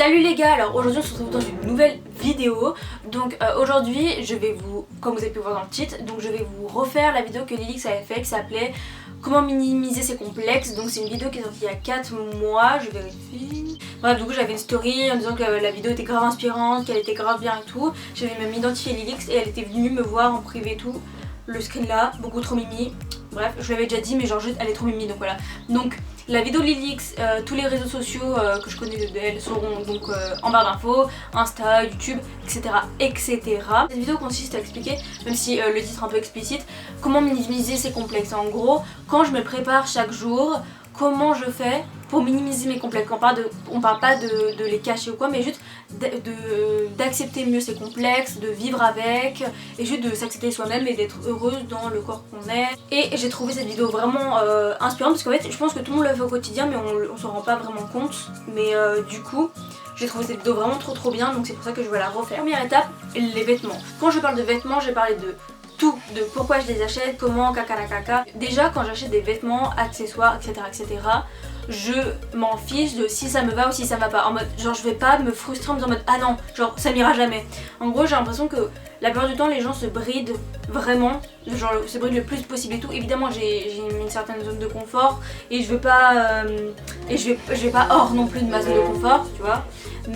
Salut les gars, alors aujourd'hui on se retrouve dans une nouvelle vidéo. Donc aujourd'hui je vais vous, comme vous avez pu voir dans le titre, donc je vais vous refaire la vidéo que Lilix avait fait qui s'appelait comment minimiser ses complexes. Donc c'est une vidéo qui est sortie il y a 4 mois, je vérifie. Bref, du coup j'avais une story en disant que la vidéo était grave inspirante, qu'elle était grave bien et tout. J'avais même identifié Lilix et elle était venue me voir en privé et tout. Le screen là, beaucoup trop mimi. Bref, je l'avais déjà dit mais genre juste elle est trop mimi, donc voilà. Donc la vidéo de Lilix, tous les réseaux sociaux que je connais d'elle seront donc en barre d'infos, Insta, YouTube, etc., etc. Cette vidéo consiste à expliquer, même si le titre est un peu explicite, comment minimiser ses complexes. En gros, quand je me prépare chaque jour, comment je fais pour minimiser mes complexes. On parle pas de les cacher ou quoi, mais juste d'accepter mieux ses complexes, de vivre avec, et juste de s'accepter soi-même et d'être heureuse dans le corps qu'on est. Et j'ai trouvé cette vidéo vraiment inspirante parce qu'en fait je pense que tout le monde le fait au quotidien mais on s'en rend pas vraiment compte. Mais du coup j'ai trouvé cette vidéo vraiment trop bien, donc c'est pour ça que je vais la refaire. Première étape, les vêtements. Quand je parle de vêtements, j'ai parlé de tout, de pourquoi je les achète, comment, caca. Déjà quand j'achète des vêtements, accessoires, etc., je m'en fiche de si ça me va ou si ça me va pas. En mode, genre je vais pas me frustrer en me disant en mode ah non, genre ça m'ira jamais. En gros j'ai l'impression que la plupart du temps les gens se brident vraiment, genre se brident le plus possible et tout. Évidemment j'ai une certaine zone de confort et je veux pas je vais pas hors non plus de ma zone de confort, tu vois.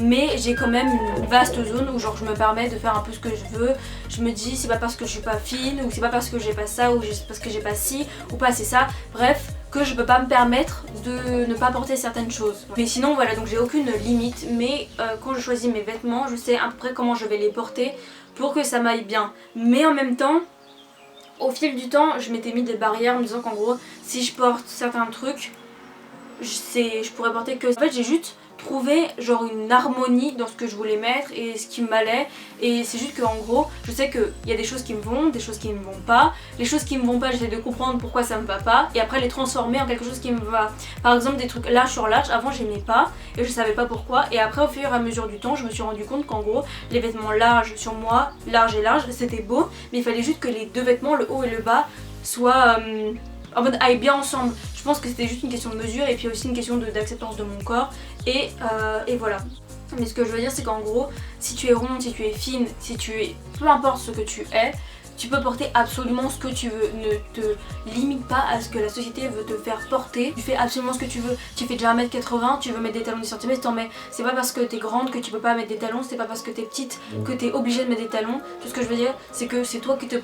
Mais j'ai quand même une vaste zone où genre je me permets de faire un peu ce que je veux. Je me dis c'est pas parce que je suis pas fine ou c'est pas parce que j'ai pas ça ou c'est parce que j'ai pas ci ou pas c'est ça. Bref, que je peux pas me permettre de ne pas porter certaines choses. Mais sinon voilà, donc j'ai aucune limite, mais quand je choisis mes vêtements, je sais à peu près comment je vais les porter pour que ça m'aille bien. Mais en même temps, au fil du temps, je m'étais mis des barrières en me disant qu'en gros, si je porte certains trucs, je pourrais porter que... En fait j'ai juste trouvé genre une harmonie dans ce que je voulais mettre et ce qui m'allait, et c'est juste qu'en gros je sais qu'il y a des choses qui me vont, des choses qui me vont pas. Les choses qui me vont pas, j'essaie de comprendre pourquoi ça me va pas et après les transformer en quelque chose qui me va. Par exemple des trucs large sur large, avant j'aimais pas et je savais pas pourquoi, et après au fur et à mesure du temps je me suis rendu compte qu'en gros les vêtements larges sur moi, large et large, c'était beau, mais il fallait juste que les deux vêtements, le haut et le bas, soient en mode aillent bien ensemble. Je pense que c'était juste une question de mesure et puis aussi une question d'acceptance de mon corps et voilà. Mais ce que je veux dire c'est qu'en gros, si tu es ronde, si tu es fine, si tu es... peu importe ce que tu es, tu peux porter absolument ce que tu veux. Ne te limite pas à ce que la société veut te faire porter. Tu fais absolument ce que tu veux. Tu fais déjà 1m80, tu veux mettre des talons 10 cm, t'en mets. C'est pas parce que t'es grande que tu peux pas mettre des talons, c'est pas parce que t'es petite que t'es obligée de mettre des talons. Tout ce que je veux dire c'est que c'est toi qui te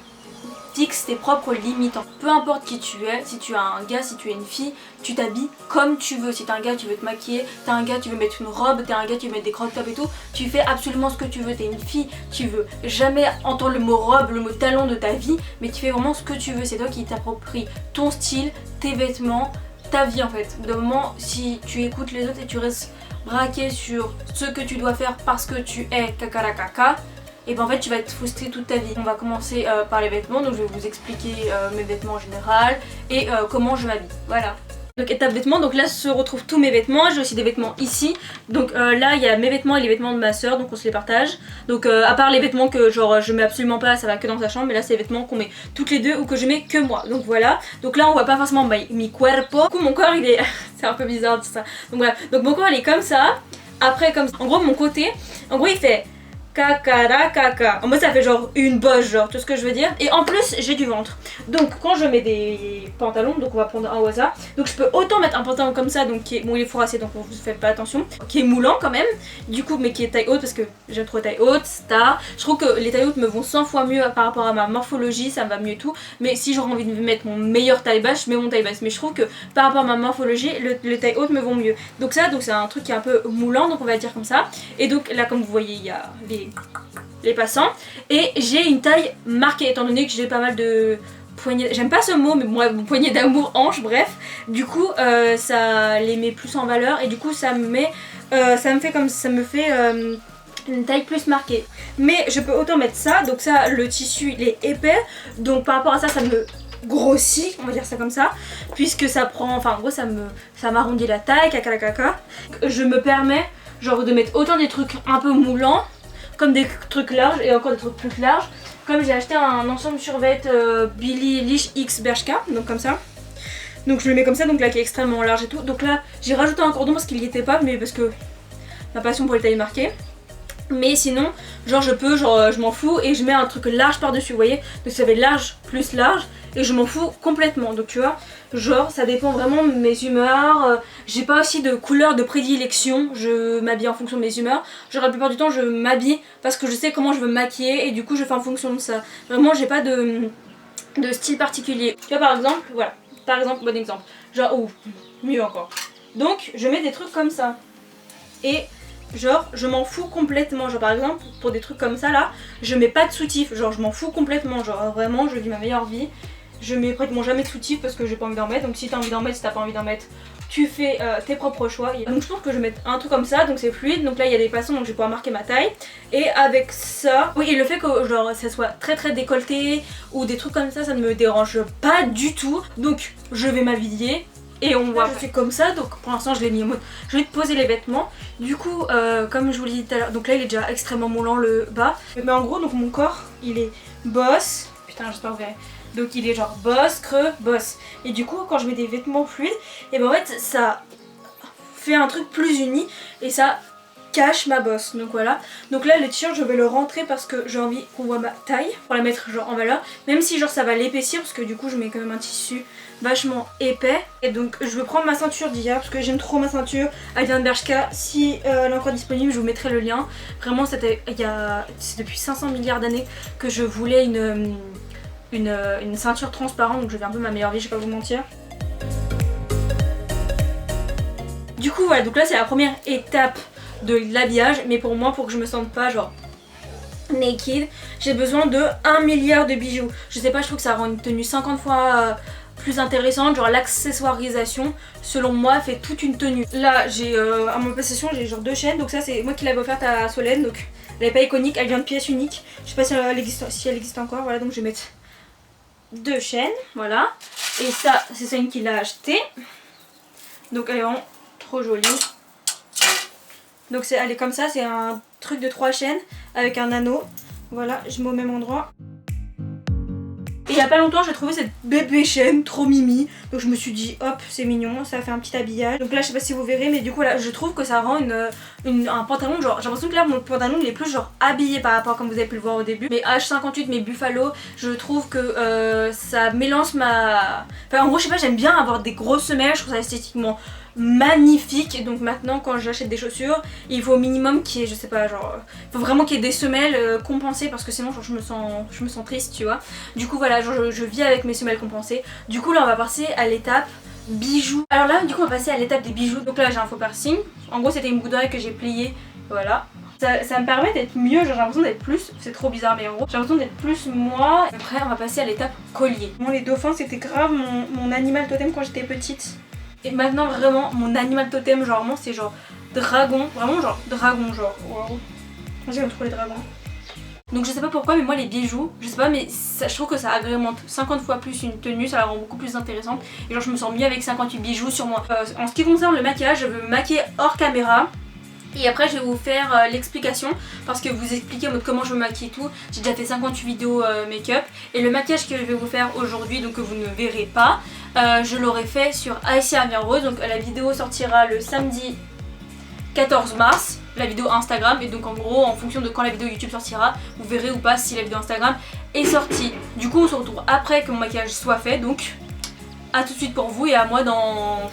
fixe tes propres limites. Peu importe qui tu es, si tu es un gars, si tu es une fille, tu t'habilles comme tu veux. Si t'es un gars, tu veux te maquiller, t'es un gars, tu veux mettre une robe, t'es un gars, tu veux mettre des crop tops et tout, tu fais absolument ce que tu veux. T'es une fille, tu veux jamais entendre le mot robe, le mot talon de ta vie, mais tu fais vraiment ce que tu veux. C'est toi qui t'appropries ton style, tes vêtements, ta vie en fait. De moment, si tu écoutes les autres et tu restes braqué sur ce que tu dois faire parce que tu es caca, et ben en fait tu vas être frustrée toute ta vie. On va commencer par les vêtements, donc je vais vous expliquer mes vêtements en général et comment je m'habille, voilà. Donc étape vêtements, donc là se retrouvent tous mes vêtements, j'ai aussi des vêtements ici. Donc là il y a mes vêtements et les vêtements de ma soeur, donc on se les partage. Donc à part les vêtements que genre je mets absolument pas, ça va que dans sa chambre, mais là c'est les vêtements qu'on met toutes les deux ou que je mets que moi. Donc voilà, donc là on voit pas forcément mi cuerpo. Du coup mon corps il est... c'est un peu bizarre de dire ça. Donc voilà, donc mon corps il est comme ça, après comme ça. En gros mon côté, en gros il fait... caca. En mode ça fait genre une bosse, genre tout ce que je veux dire. Et en plus j'ai du ventre. Donc quand je mets des pantalons, donc on va prendre un au hasard. Donc je peux autant mettre un pantalon comme ça, donc qui est, bon il est fourrassé donc vous faites pas attention, qui est moulant quand même, du coup mais qui est taille haute parce que j'aime trop taille haute, star. Je trouve que les tailles hautes me vont 100 fois mieux par rapport à ma morphologie, ça me va mieux et tout. Mais si j'aurais envie de mettre mon meilleur taille basse, je mets mon taille basse. Mais je trouve que par rapport à ma morphologie, le taille haute me vont mieux. Donc ça, donc c'est un truc qui est un peu moulant, donc on va dire comme ça. Et donc là comme vous voyez il y a les passants et j'ai une taille marquée étant donné que j'ai pas mal de poignées, j'aime pas ce mot mais moi mon poignet d'amour, hanche, bref, du coup ça les met plus en valeur et du coup ça me fait une taille plus marquée. Mais je peux autant mettre ça, donc ça le tissu il est épais, donc par rapport à ça ça me grossit, on va dire ça comme ça, puisque ça prend, enfin en gros ça m'arrondit la taille, caca. Je me permets genre de mettre autant des trucs un peu moulants comme des trucs larges et encore des trucs plus larges. Comme j'ai acheté un ensemble survêt Billie Eilish X Bershka, donc comme ça. Donc je le mets comme ça, donc là qui est extrêmement large et tout. Donc là j'ai rajouté un cordon parce qu'il n'y était pas, mais parce que ma passion pour les tailles marquées. Mais sinon, genre je m'en fous et je mets un truc large par dessus, vous voyez. Donc ça fait large plus large et je m'en fous complètement. Donc tu vois, genre ça dépend vraiment de mes humeurs. J'ai pas aussi de couleur de prédilection, je m'habille en fonction de mes humeurs. Genre la plupart du temps je m'habille parce que je sais comment je veux me maquiller et du coup je fais en fonction de ça. Vraiment j'ai pas de style particulier. Tu vois par exemple, voilà, par exemple, bon exemple. Genre, ou mieux encore. Donc je mets des trucs comme ça. Et genre je m'en fous complètement, genre par exemple pour des trucs comme ça là, je mets pas de soutif, genre je m'en fous complètement, genre vraiment je vis ma meilleure vie. Je mets pratiquement jamais de soutif parce que j'ai pas envie d'en mettre, donc si t'as envie d'en mettre, si t'as pas envie d'en mettre, tu fais tes propres choix. Donc je trouve que je vais mettre un truc comme ça, donc c'est fluide, donc là il y a des passants donc je vais pouvoir marquer ma taille. Et avec ça, oui et le fait que genre ça soit très très décolleté ou des trucs comme ça ne me dérange pas du tout. Donc je vais m'habiller. Et on voit, je suis comme ça, donc pour l'instant je l'ai mis en mode, je vais te poser les vêtements. Du coup, comme je vous l'ai dit tout à l'heure, donc là il est déjà extrêmement moulant le bas. Mais en gros, donc mon corps, il est boss, putain j'espère que vous verrez. Donc il est genre boss, creux, boss. Et du coup, quand je mets des vêtements fluides, et ben en fait ça fait un truc plus uni et ça cache ma bosse. Donc voilà. Donc là le t-shirt je vais le rentrer parce que j'ai envie qu'on voit ma taille pour la mettre genre en valeur. Même si genre ça va l'épaissir parce que du coup je mets quand même un tissu vachement épais. Et donc je vais prendre ma ceinture d'hier parce que j'aime trop ma ceinture. Elle vient de Bershka. Si elle est encore disponible je vous mettrai le lien. Vraiment c'est depuis 500 milliards d'années que je voulais une ceinture transparente. Donc je vais un peu ma meilleure vie, je vais pas vous mentir. Du coup voilà, donc là c'est la première étape de l'habillage, mais pour moi, pour que je me sente pas genre naked, j'ai besoin de 1 milliard de bijoux. Je sais pas, je trouve que ça rend une tenue 50 fois plus intéressante, genre l'accessoirisation selon moi fait toute une tenue. Là j'ai à ma possession j'ai genre 2 chaînes, donc ça c'est moi qui l'avais offerte à Solène, donc elle est pas iconique, elle vient de pièces uniques. Je sais pas si elle existe encore, voilà, donc je vais mettre 2 chaînes, voilà. Et ça c'est Solène qui l'a acheté, donc elle est vraiment trop jolie. Donc elle est comme ça, c'est un truc de 3 chaînes avec un anneau. Voilà, je mets au même endroit. Et il y a pas longtemps j'ai trouvé cette bébé chaîne trop mimi. Donc je me suis dit hop c'est mignon, ça fait un petit habillage. Donc là je sais pas si vous verrez mais du coup là je trouve que ça rend un pantalon genre, j'ai l'impression que là mon pantalon il est plus genre habillé par rapport comme vous avez pu le voir au début. Mes H58, mes Buffalo, je trouve que ça mélange ma... Enfin en gros je sais pas, j'aime bien avoir des grosses semelles, je trouve ça esthétiquement magnifique. Donc maintenant quand j'achète des chaussures il faut au minimum qu'il y ait, je sais pas, genre il faut vraiment qu'il y ait des semelles compensées parce que sinon genre, je me sens triste tu vois. Du coup voilà, genre, je vis avec mes semelles compensées. Du coup là on va passer à l'étape bijoux. Alors là du coup on va passer à l'étape des bijoux. Donc là j'ai un faux piercing, en gros c'était une boucle d'oreille que j'ai pliée, voilà. Ça me permet d'être mieux, j'ai l'impression d'être plus, c'est trop bizarre mais en gros j'ai l'impression d'être plus moi. Après on va passer à l'étape collier. Bon les dauphins c'était grave mon animal totem quand j'étais petite. Et maintenant vraiment mon animal totem genre vraiment c'est genre dragon, vraiment genre dragon genre wow. J'aime trop les dragons. Donc je sais pas pourquoi mais moi les bijoux, je sais pas mais ça, je trouve que ça agrémente 50 fois plus une tenue, ça la rend beaucoup plus intéressante. Et genre je me sens mieux avec 58 bijoux sur moi. En ce qui concerne le maquillage, je veux me maquiller hors caméra. Et après je vais vous faire l'explication parce que vous expliquez en mode comment je me maquille et tout. J'ai déjà fait 58 vidéos make-up. Et le maquillage que je vais vous faire aujourd'hui, donc que vous ne verrez pas, je l'aurai fait sur Aïssia Vient Rose. Donc la vidéo sortira le samedi 14 mars, la vidéo Instagram. Et donc en gros en fonction de quand la vidéo YouTube sortira, vous verrez ou pas si la vidéo Instagram est sortie. Du coup on se retrouve après que mon maquillage soit fait. Donc à tout de suite pour vous et à moi dans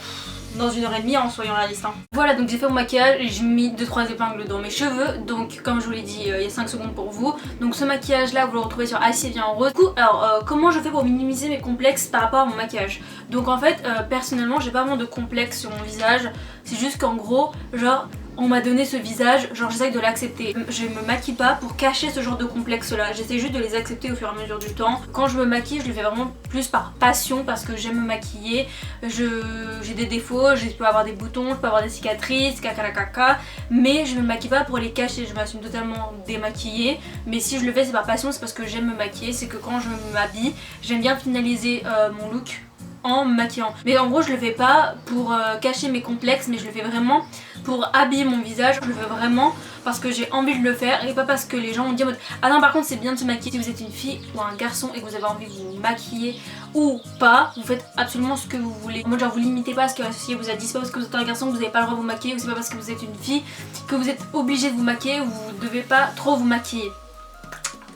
1h30 en soyant réaliste. Voilà, donc j'ai fait mon maquillage et j'ai mis 2-3 épingles dans mes cheveux. Donc comme je vous l'ai dit il y a 5 secondes pour vous. Donc ce maquillage là vous le retrouvez sur Aïssia Vient Rose. Du coup alors comment je fais pour minimiser mes complexes par rapport à mon maquillage? Donc en fait personnellement j'ai pas vraiment de complexe sur mon visage. C'est juste qu'en gros genre on m'a donné ce visage, genre j'essaie de l'accepter. Je me maquille pas pour cacher ce genre de complexe là, j'essaie juste de les accepter au fur et à mesure du temps. Quand je me maquille, je le fais vraiment plus par passion parce que j'aime me maquiller. J'ai des défauts, je peux avoir des boutons, je peux avoir des cicatrices, caca, mais je me maquille pas pour les cacher, je m'assume totalement démaquillée. Mais si je le fais c'est par passion, c'est parce que j'aime me maquiller, c'est que quand je m'habille, j'aime bien finaliser mon look en me maquillant. Mais en gros je le fais pas pour cacher mes complexes, mais je le fais vraiment pour habiller mon visage. Je le veux vraiment parce que j'ai envie de le faire et pas parce que les gens ont dit en mode ah non par contre c'est bien de se maquiller. Si vous êtes une fille ou un garçon et que vous avez envie de vous maquiller ou pas, vous faites absolument ce que vous voulez. En mode genre vous limitez pas à ce que la société vous a dit, c'est pas parce que vous êtes un garçon que vous n'avez pas le droit de vous maquiller, ou c'est pas parce que vous êtes une fille que vous êtes obligé de vous maquiller ou vous devez pas trop vous maquiller.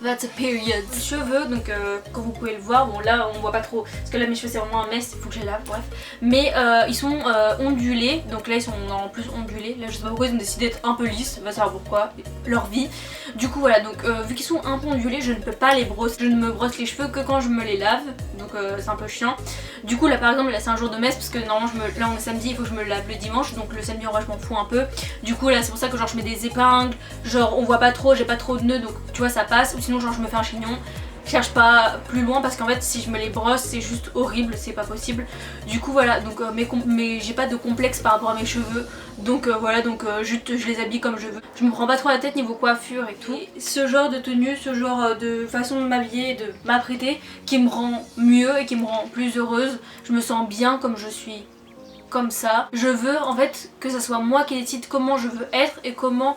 That's a period. Les cheveux, donc comme vous pouvez le voir, bon là on voit pas trop parce que là mes cheveux c'est vraiment un mess, il faut que je les lave, bref. Mais ils sont ondulés, donc là ils sont en plus ondulés. Là je sais pas pourquoi ils ont décidé d'être un peu lisses, on va savoir pourquoi, leur vie. Du coup voilà, donc vu qu'ils sont un peu ondulés, je ne peux pas les brosser. Je ne me brosse les cheveux que quand je me les lave, donc c'est un peu chiant. Du coup là par exemple là c'est un jour de messe parce que normalement là on est samedi, il faut que je me lave le dimanche, donc le samedi en vrai je m'en fous un peu. Du coup là c'est pour ça que genre je mets des épingles, genre on voit pas trop, j'ai pas trop de nœuds donc tu vois ça passe. Ou sinon genre je me fais un chignon. Je cherche pas plus loin parce qu'en fait si je me les brosse c'est juste horrible, c'est pas possible. Du coup voilà, donc mais j'ai pas de complexe par rapport à mes cheveux. Donc voilà, donc juste je les habille comme je veux. Je me prends pas trop la tête niveau coiffure et tout. Et ce genre de tenue, ce genre de façon de m'habiller, de m'apprêter qui me rend mieux et qui me rend plus heureuse. Je me sens bien comme je suis, comme ça. Je veux en fait que ça soit moi qui décide comment je veux être et comment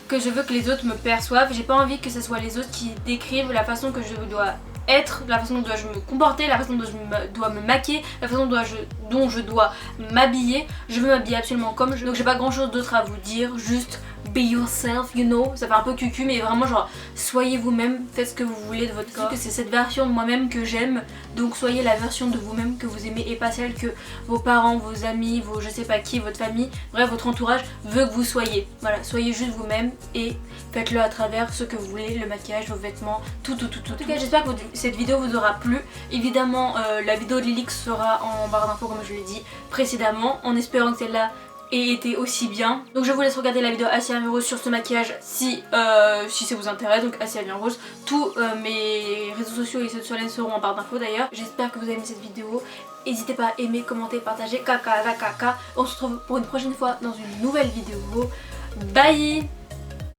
que je veux que les autres me perçoivent. J'ai pas envie que ce soit les autres qui décrivent la façon que je dois être, la façon dont je dois me comporter, la façon dont je dois me maquiller, la façon dont je dois m'habiller. Je veux m'habiller absolument comme je veux. Donc j'ai pas grand chose d'autre à vous dire, juste be yourself, you know. Ça fait un peu cucu mais vraiment genre soyez vous-même, faites ce que vous voulez de votre corps. Que c'est cette version de moi-même que j'aime, donc soyez la version de vous-même que vous aimez et pas celle que vos parents, vos amis, vos je sais pas qui, votre famille, bref votre entourage veut que vous soyez. Voilà, soyez juste vous-même et faites-le à travers ce que vous voulez, le maquillage, vos vêtements, tout. En tout cas j'espère que cette vidéo vous aura plu. Évidemment la vidéo de Lilix sera en barre d'infos comme je l'ai dit précédemment, en espérant que celle-là ait été aussi bien. Donc je vous laisse regarder la vidéo Assia Vie Rose sur ce maquillage si ça vous intéresse. Donc Assia Vie Rose, tous mes réseaux sociaux et ceux sur les seront en barre d'infos d'ailleurs. J'espère que vous avez aimé cette vidéo. N'hésitez pas à aimer, commenter, partager, caca la caca. On se retrouve pour une prochaine fois dans une nouvelle vidéo. Bye.